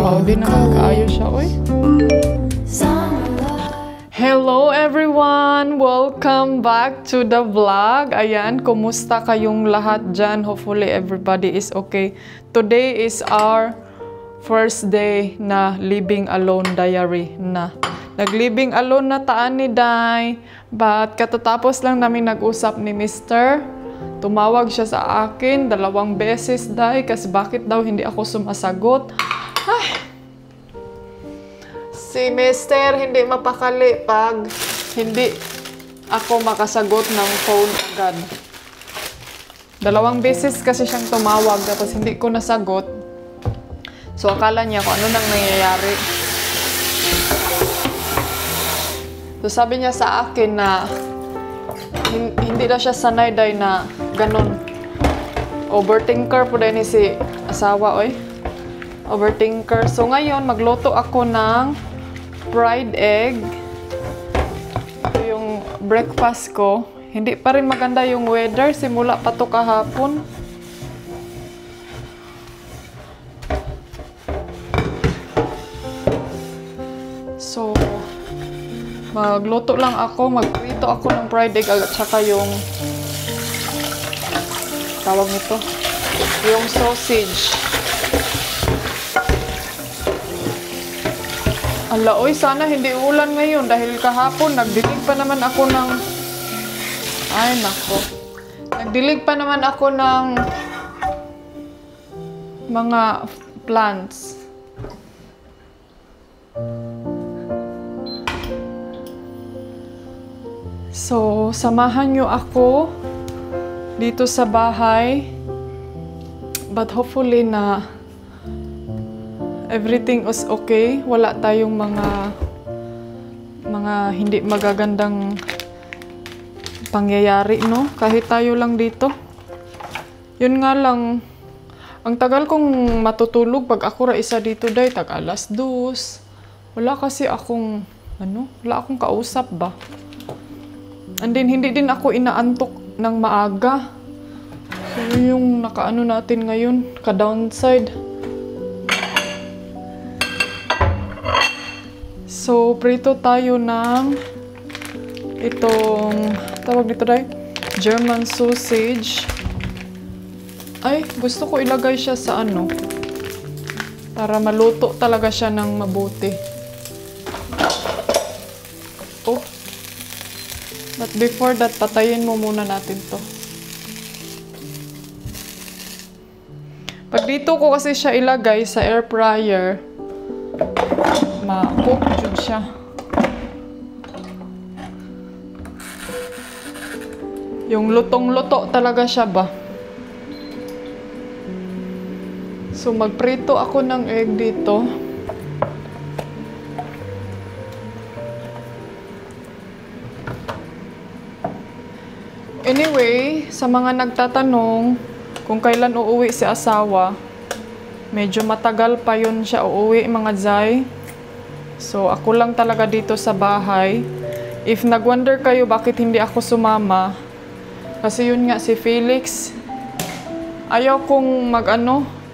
Wow, di naman kaayos siya, oy. Hello everyone! Welcome back to the vlog. Ayan, kumusta kayong lahat dyan? Hopefully everybody is okay. Today is our first day na living alone diary na. Nag-living alone na taan ni Day. But katatapos lang namin nag-usap ni Mr. Tumawag siya sa akin 2 beses, Day, kasi bakit daw hindi ako sumasagot. Ay! Si Mr. hindi mapakali pag hindi ako makasagot ng phone agad. 2 beses kasi siyang tumawag tapos hindi ko nasagot. So akala niya kung ano nang nangyayari. So sabi niya sa akin na hindi na siya sanay day na ganun. Overthinker po din si asawa, oy. Overthinker. So ngayon magluto ako ng fried egg. Ito yung breakfast ko. Hindi pa rin maganda yung weather. Simula pa to kahapon. So, magluto lang ako. Magprito ako ng fried egg at saka yung tawag nito. Yung sausage. Ala, oy, sana hindi ulan ngayon dahil kahapon nagdilig pa naman ako ng... Ay, nako. Nagdilig pa naman ako ng mga plants. So, samahan nyo ako dito sa bahay. But hopefully na everything is okay. Wala tayong mga hindi magagandang pangyayari, no? Kahit tayo lang dito. Yun nga lang, ang tagal kong matutulog pag ako ra isa dito day, tag 2:00. Wala kasi akong, wala akong kausap ba? And then, hindi din ako inaantok ng maaga. So, yung nakaano natin ngayon, ka-downside. So, prito tayo ng itong, tawag dito dahil, German sausage. Ay, gusto ko ilagay siya sa para maluto talaga siya ng mabuti. Oh. But before that, patayin mo muna natin to. Pag dito ko kasi siya ilagay sa air fryer, ma-cook jud siya. Yung lutong-luto talaga siya ba? So magprito ako ng egg dito. Anyway, sa mga nagtatanong kung kailan uuwi si asawa, medyo matagal pa yun siya uuwi, mga Zay. So, ako lang talaga dito sa bahay. If nag-wonder kayo bakit hindi ako sumama, kasi yun nga si Felix, ayaw kong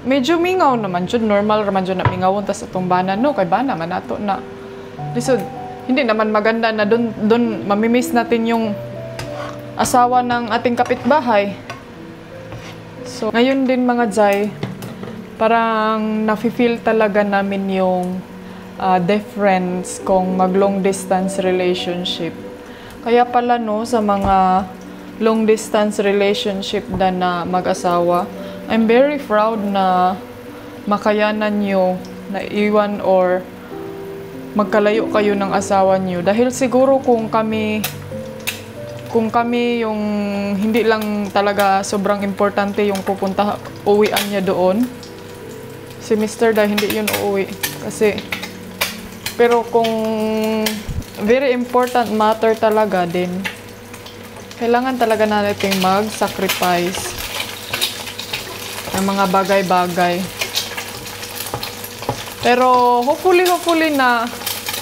medyo mingaw naman dyan. Normal naman dyan na mingawon, tas itong bana, no? Kay bana, manato na. Lisod, hindi naman maganda na dun mamimiss natin yung asawa ng ating kapitbahay. So, ngayon din mga Zay, parang nafe-feel talaga namin yung difference kung mag-long distance relationship. Kaya pala no, sa mga long distance relationship na mag-asawa, I'm very proud na makayanan nyo na iwan or magkalayo kayo ng asawa nyo. Dahil siguro kung kami yung hindi lang talaga sobrang importante yung uwian niya doon, si Mr. dahil hindi yun uuwi. Kasi, pero kung very important matter talaga din, kailangan talaga natin mag-sacrifice ng mga bagay-bagay. Pero hopefully na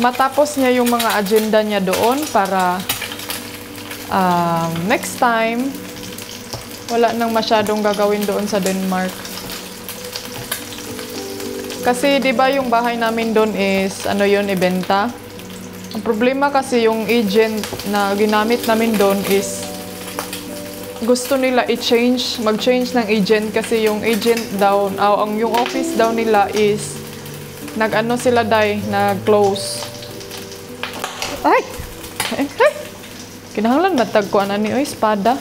matapos niya yung mga agenda niya doon para next time wala nang masyadong gagawin doon sa Denmark. Kasi 'di ba yung bahay namin doon is ano yun, ibenta. Ang problema kasi yung agent na ginamit namin doon is gusto nila mag-change ng agent kasi yung agent daw, yung office daw nila is nag-ano sila nag-close. Ay! Ay! Kinahanglan matagkuan ani oy espada.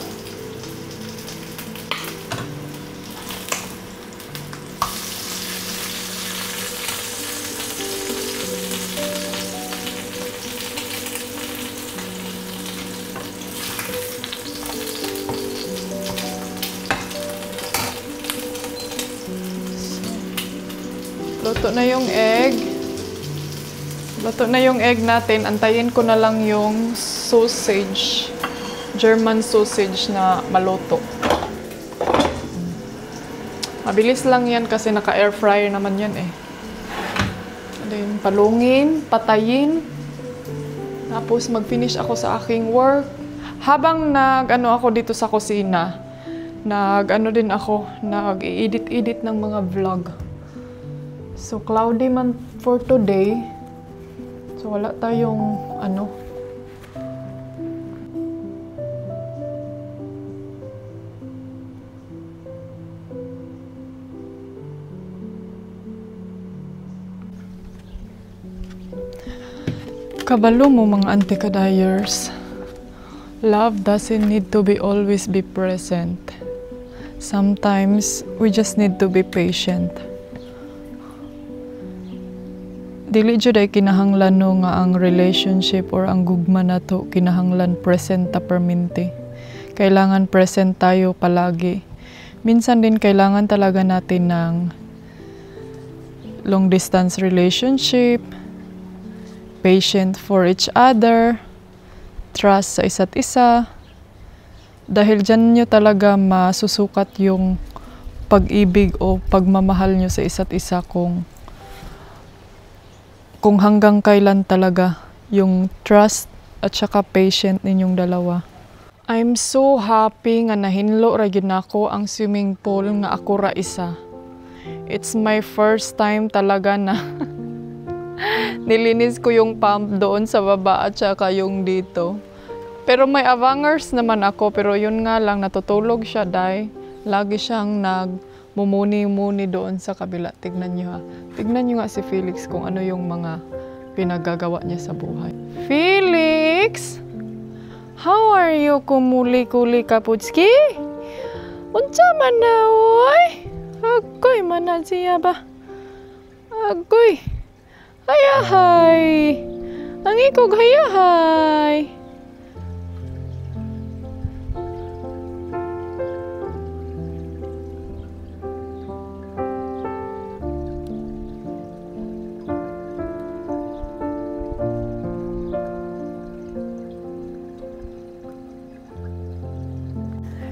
Luto na yung egg. Luto na yung egg natin. Antayin ko na lang yung sausage. German sausage na maluto. Mabilis lang yan kasi naka-air fryer naman yan eh. Then, palungin, patayin. Tapos mag-finish ako sa aking work. Habang nag-ano ako dito sa kusina, nag-ano din ako, nag-edit-edit ng mga vlog. So, cloudy man for today. So, wala tayong ano. Kabalo mo mga anti-kadayers. Love doesn't need to be always be present. Sometimes, we just need to be patient. Dili jud ay kinahanglan no nga ang relationship or ang gugma nato kinahanglan present ta permanente. Kailangan present tayo palagi. Minsan din kailangan talaga natin ng long distance relationship, patient for each other, trust sa isa't isa. Dahil dyan nyo talaga masusukat yung pag-ibig o pagmamahal nyo sa isa't isa kung hanggang kailan talaga yung trust at saka patient ninyong dalawa. I'm so happy nga nahinlo ra gyud nako ang swimming pool nga ako ra isa. It's my first time talaga na nilinis ko yung pump doon sa baba at saka yung dito. Pero may avangers naman ako, pero yun nga lang natutulog siya lagi siyang mumuni-muni doon sa kabila. Tignan niyo ha. Tignan niyo nga si Felix kung ano yung mga pinagagawa niya sa buhay. Felix! How are you? Kumuli-kuli kaputski? Unsa man na, oy? Agoy man na siya ba? Agoy! Hayahay! Ang ikog hayahay!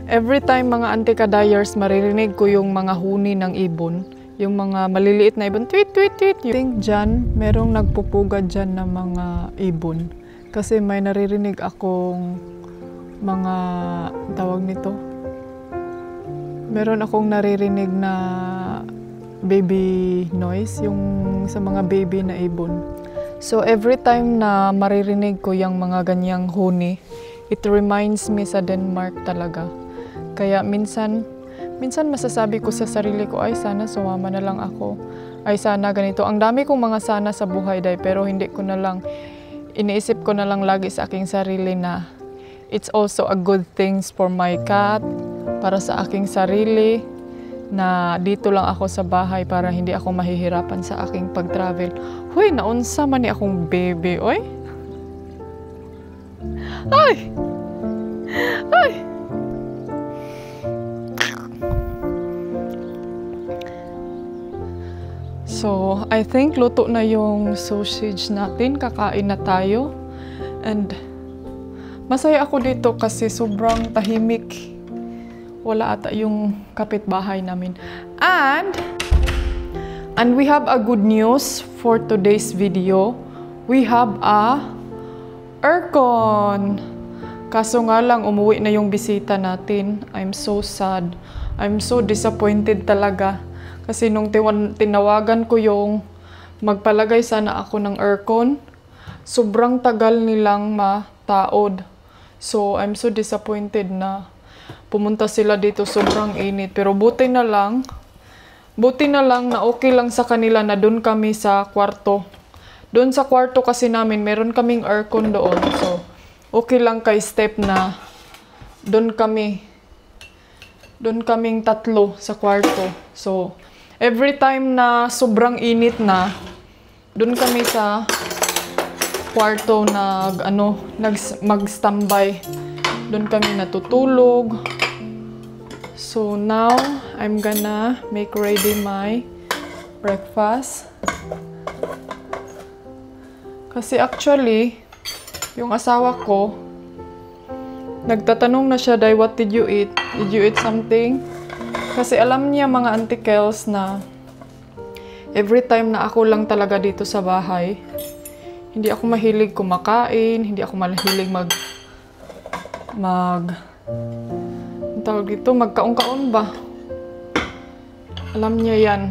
Every time mga anti-kadayers, maririnig ko yung mga huni ng ibon. Yung mga maliliit na ibon, tweet, tweet, tweet. I think dyan, merong nagpupugad dyan ng mga ibon. Kasi may naririnig akong mga, tawag nito, meron akong naririnig na baby noise, yung sa mga baby na ibon. So every time na maririnig ko yung mga ganyang huni, it reminds me sa Denmark talaga. Kaya minsan masasabi ko sa sarili ko, ay sana sumama na lang ako. Ay sana ganito. Ang dami kong mga sana sa buhay pero hindi ko na lang, iniisip ko na lang lagi sa aking sarili na it's also a good things for my cat, para sa aking sarili, na dito lang ako sa bahay para hindi ako mahihirapan sa aking pag-travel. Huy, naunsa man ni akong baby, oy. Ay! Ay! So, I think luto na yung sausage natin. Kakain na tayo. And masaya ako dito kasi sobrang tahimik. Wala ata yung kapitbahay namin. And we have a good news for today's video. We have a aircon. Kaso nga lang, umuwi na yung bisita natin. I'm so sad. I'm so disappointed talaga. Kasi nung tinawagan ko yung magpalagay sana ako ng aircon, sobrang tagal nilang mataod. So, I'm so disappointed na pumunta sila dito, sobrang init. Pero buti na lang na okay lang sa kanila na doon kami sa kwarto. Doon sa kwarto kasi namin, meron kaming aircon doon. So, okay lang kay Step na doon kaming tatlo sa kwarto. So, every time na sobrang init na, doon kami sa kwarto mag-standby. Doon kami natutulog. So now, I'm gonna make ready my breakfast. Kasi actually, yung asawa ko, nagtatanong na siya, "Day, what did you eat? Did you eat something?" Kasi alam niya mga Auntie Kels na every time na ako lang talaga dito sa bahay, hindi ako mahilig kumakain, hindi ako mahilig tawag dito, magkaon-kaon ba? Alam niya yan.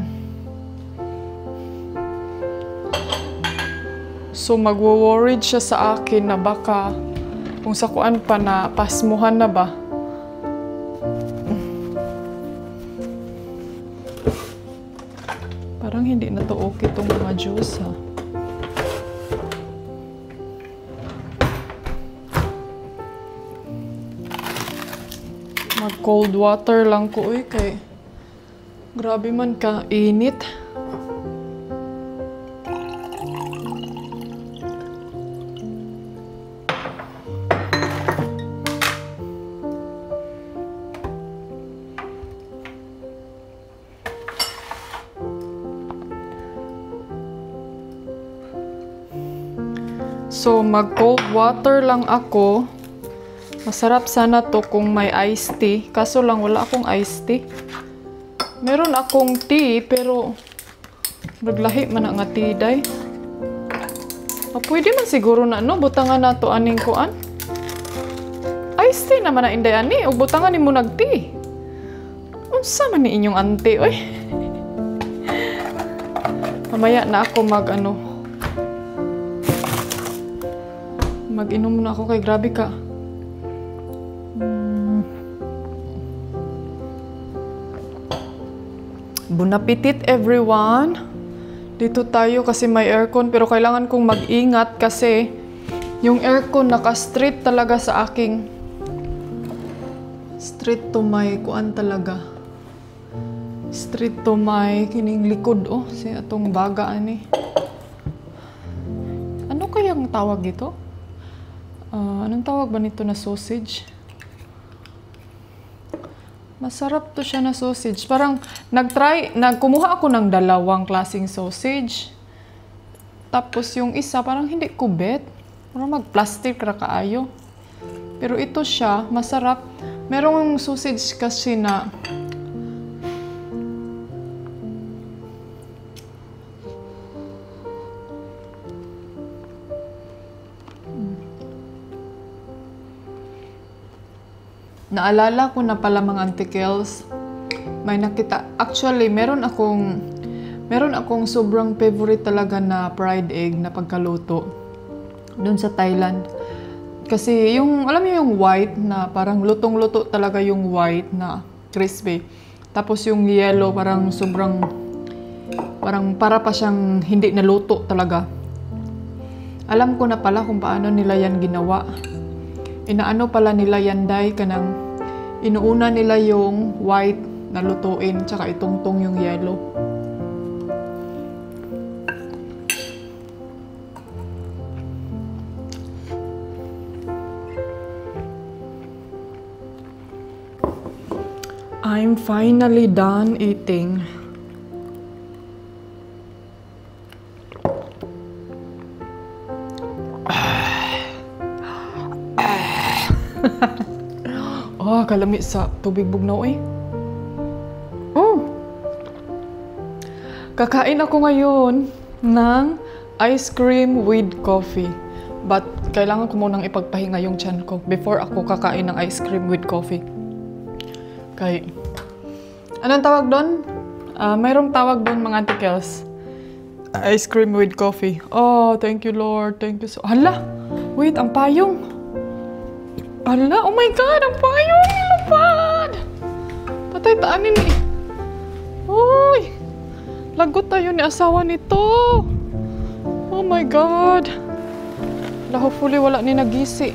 So magwo-worried siya sa akin na baka kung sa kuan pa na pasmuhan na ba. Parang hindi na to okay itong mga juice, ha. Mag-cold water lang ko, kay grabe man ka init. So, mag-cold water lang ako. Masarap sana to kung may iced tea. Kaso lang, wala akong iced tea. Meron akong tea, pero naglahi man nga tea, day. Pwede man siguro na, no? Butangan na to aning kuan. Iced tea naman na inday, ani. O butangan ni mo nag-tea. Unsa man ni inyong auntie, oy? Mamaya na ako mag-inom na ako, kay grabe ka. Bon appetit, everyone! Dito tayo kasi may aircon, pero kailangan kong mag-ingat kasi yung aircon naka-straight talaga sa aking straight to my kuan talaga. Straight to my kining likod, si atong baga ani. Ano kayang tawag dito? Anong tawag ba nito na sausage? Masarap to siya na sausage. Parang nagkumuha ako ng dalawang klaseng sausage. Tapos yung isa parang hindi kubet. Parang mag-plastic ra kaayo. Pero ito siya, masarap. Merong sausage kasi na naalala ko na pala mga Auntie Kels, may nakita. Actually, meron akong sobrang favorite talaga na fried egg na pagkaluto doon sa Thailand. Kasi alam niyo yung white na parang lutong-luto talaga yung white na crispy. Tapos yung yellow parang para pa siyang hindi naluto talaga. Alam ko na pala kung paano nila yan ginawa. Inaano pala nila yan, day, kanang inuuna nila yung white na lutuin, tsaka itungtong yung yellow. I'm finally done eating. Kalami sa tubig bugnaw Kakain ako ngayon ng ice cream with coffee. But kailangan ko munang ipagpahinga yung tiyan ko before ako kakain ng ice cream with coffee. Anong tawag doon? Mayroong tawag doon mga Auntie Kels. Ice cream with coffee. Oh, thank you Lord. Thank you so... Hala! Wait, ang payong. Hala! Oh my God! Ang payong! Lapad! Patay taanin ni... Uy! Lagot tayo ni asawa nito. Oh my God! Hopefully wala ni nagisi.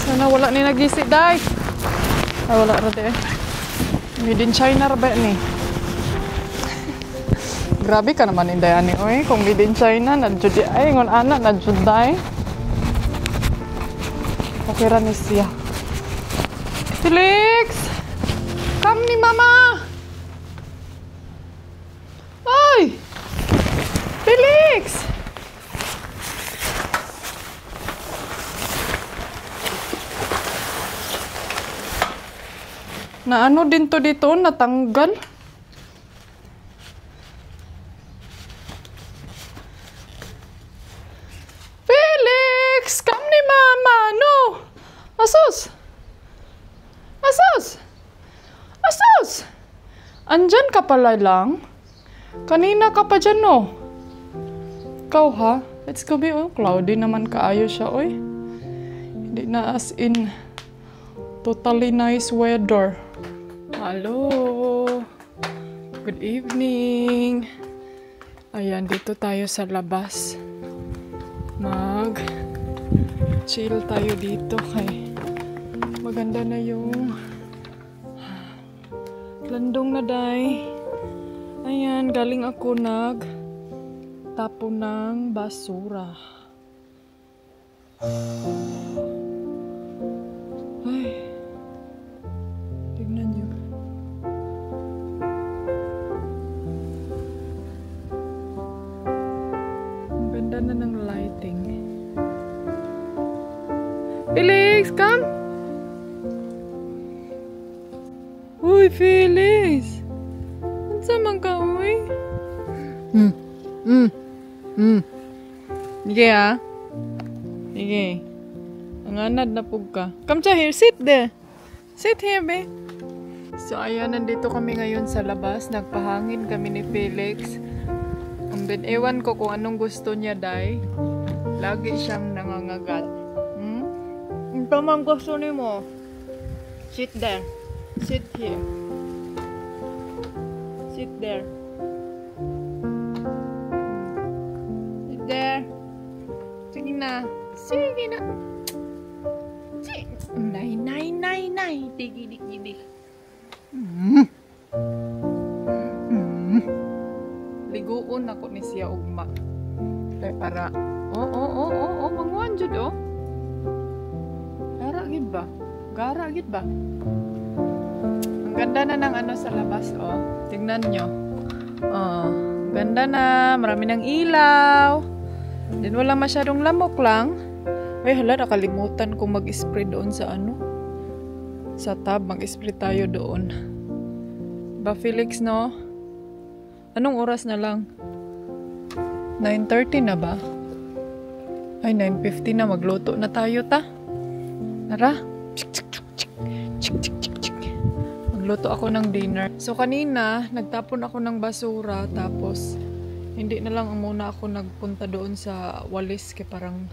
Sana wala ni nagisi, day. Ay, wala rade. Made in China ba ni? Grabe ka naman inday ani oy. Kung made in China, nadjud ay ngon ana nadjud day. Okay ra ni siya. Felix! Come ni mama! Ay! Felix! Na ano din to dito? Natanggal? Felix! Come ni mama! No! Asus! Asus! Asus! Andyan ka pala lang? Kanina ka pa dyan, no? Ikaw, ha? Let's go be, oh. Cloudy naman kaayo siya, oy. Hindi na as in totally nice weather. Hello! Good evening! Ayan, dito tayo sa labas. Chill tayo dito kay maganda na yung landong na day. Ayan, galing ako tapo ng basura. Ay, tignan nyo. Ang ganda na ng lighting. Felix, come! Uy, Felix! Ansa man ka, uy? Sige, ha? Sige. Nanganad na pug ka. Come here, sit there. Sit here, be. So, ayan, nandito kami ngayon sa labas. Nagpahangin kami ni Felix. Ewan ko kung anong gusto niya, day. Lagi siyang nangangagat. Ito man gusto ni mo. Sit there. Sit here. Sit there. Sit there. Sige na. Sige na. Sige. Nay. Digi. Liguon ako ni siya ugma. Kaya para, manguan jud, oh. Gara gid ba? Ang ganda na ng ano sa labas, oh. Tingnan nyo. Oh, ganda na. Marami ng ilaw. Then wala masyadong lamok lang. Ay, hala, nakalimutan kong mag-spray doon sa ano. Sa tab, mag-spray tayo doon. Ba, Felix, no? Anong oras na lang? 9:30 na ba? Ay, 9:50 na. Magluto na tayo, ta. Tara. Magluto ako ng dinner. So, kanina, nagtapon ako ng basura. Tapos, hindi na lang muna ako nagpunta doon sa walis. Kaya parang,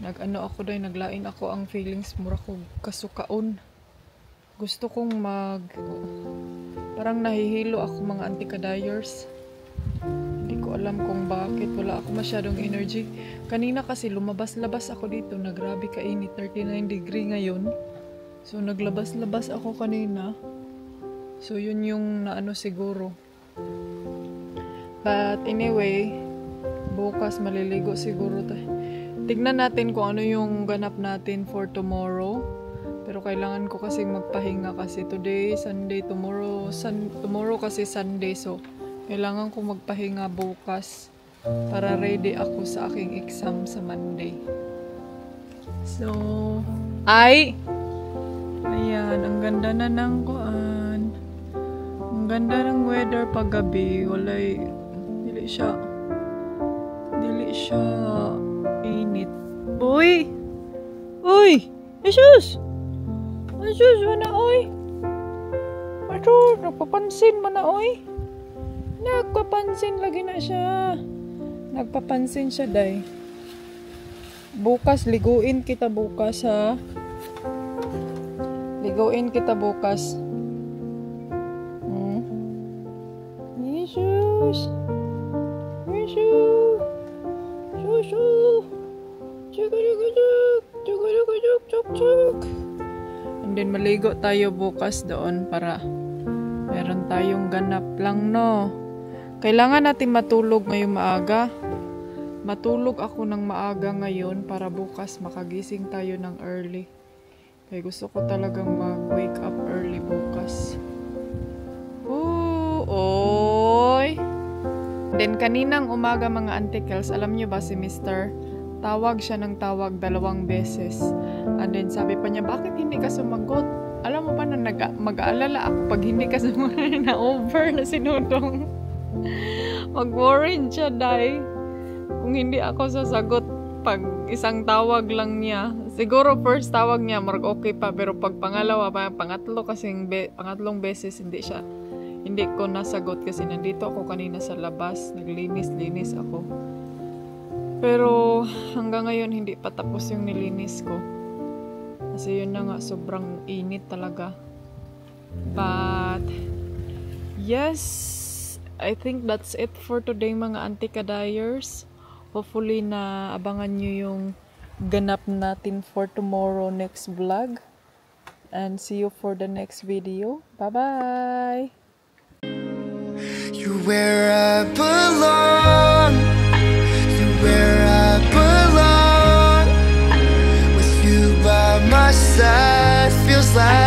naglain ako ang feelings. Mura ko kasukaon. Gusto kong parang nahihilo ako mga anti-kadayers. Hindi ko alam kung bakit. Wala ako masyadong energy. Kanina kasi lumabas-labas ako dito. Nagrabe kainit. 39 degree ngayon. So naglabas-labas ako kanina. So yun yung naano siguro. But anyway, bukas maliligo siguro tayo. Tignan natin kung ano yung ganap natin for tomorrow. Pero kailangan ko kasi magpahinga kasi today, Sunday, tomorrow kasi Sunday. So kailangan ko magpahinga bukas para ready ako sa aking exam sa Monday. So, ayan, ang ganda na ng kuan. Ang ganda ng weather paggabi. Hindi siya siya. Init. Uy! Uy! Jesus! Jesus, mana oy! Aduh, nagpapansin mana oy! Nagpapansin lagi na siya. Nagpapansin siya, day. Bukas, liguin kita bukas, ha? Liguin kita bukas. Jesus! Jesus! Jesus! Chuk-chuk-chuk-chuk-chuk-chuk! And then maligo tayo bukas doon para meron tayong ganap lang, no? Kailangan natin matulog ngayong maaga. Matulog ako ng maaga ngayon para bukas makagising tayo ng early. Kaya gusto ko talagang mag-wake up early bukas. Oy! Then kaninang umaga mga antikels, alam nyo ba si Mr. Tawag siya ng tawag 2 beses. And then sabi pa niya, bakit hindi ka sumagot? Alam mo ba na mag-aalala ako pag hindi ka sumagot na over na sinudong. Mag-worried siya, day. Kung hindi ako sasagot pag isang tawag lang niya. Siguro first tawag niya, okay pa. Pero pag pangalawa, pangatlong beses, hindi ko nasagot kasi nandito ako kanina sa labas. Naglinis-linis ako. Pero hanggang ngayon, hindi pa tapos yung nilinis ko. Kasi yun na nga, sobrang init talaga. But, yes, I think that's it for today mga Antikadayers. Hopefully na abangan nyo yung ganap natin for tomorrow next vlog. And see you for the next video. Bye-bye! You're where I belong. You're where I belong. With you by my side feels like